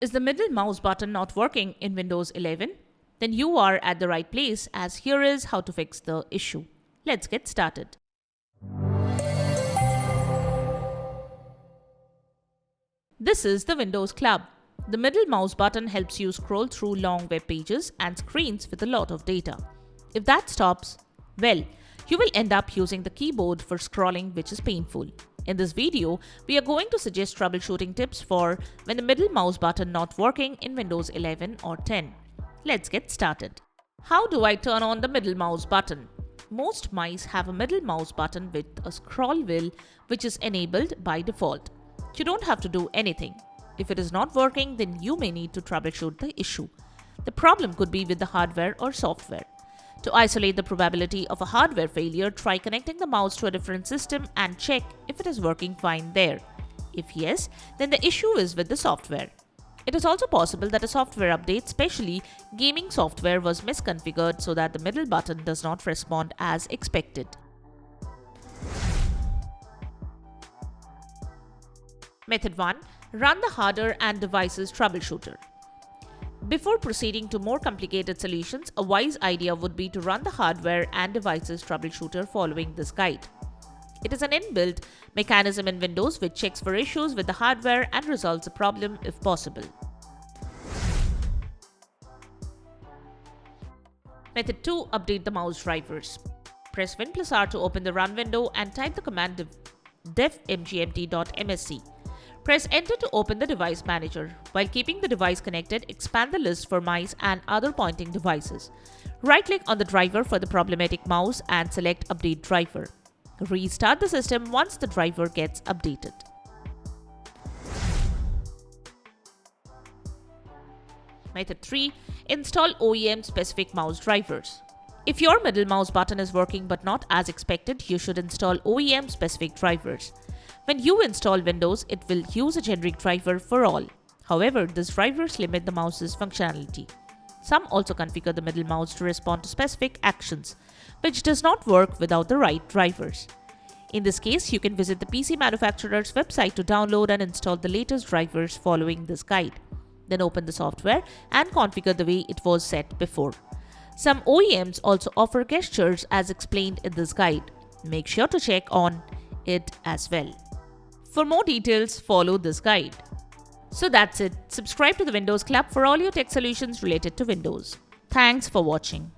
Is the middle mouse button not working in Windows 11? Then you are at the right place, as here is how to fix the issue. Let's get started. This is the Windows Club. The middle mouse button helps you scroll through long web pages and screens with a lot of data. If that stops, well, you will end up using the keyboard for scrolling, which is painful. In this video, we are going to suggest troubleshooting tips for when the middle mouse button not working in Windows 11 or 10. Let's get started. How do I turn on the middle mouse button? Most mice have a middle mouse button with a scroll wheel which is enabled by default. You don't have to do anything. If it is not working, then you may need to troubleshoot the issue. The problem could be with the hardware or software. To isolate the probability of a hardware failure, try connecting the mouse to a different system and check if it is working fine there. If yes, then the issue is with the software. It is also possible that a software update, especially gaming software, was misconfigured so that the middle button does not respond as expected. Method 1. Run the hardware and devices troubleshooter. Before proceeding to more complicated solutions, a wise idea would be to run the hardware and devices troubleshooter following this guide. It is an inbuilt mechanism in Windows which checks for issues with the hardware and resolves the problem if possible. Method 2. Update the mouse drivers. Press Win+R to open the Run window and type the command dev.mgmt.msc. Press Enter to open the device manager. While keeping the device connected, expand the list for mice and other pointing devices. Right-click on the driver for the problematic mouse and select Update Driver. Restart the system once the driver gets updated. Method 3. Install OEM-specific mouse drivers. If your middle mouse button is working but not as expected, you should install OEM-specific drivers. When you install Windows, it will use a generic driver for all. However, these drivers limit the mouse's functionality. Some also configure the middle mouse to respond to specific actions, which does not work without the right drivers. In this case, you can visit the PC manufacturer's website to download and install the latest drivers following this guide. Then open the software and configure the way it was set before. Some OEMs also offer gestures as explained in this guide. Make sure to check on it as well. For more details, follow this guide. So that's it. Subscribe to the Windows Club for all your tech solutions related to Windows. Thanks for watching.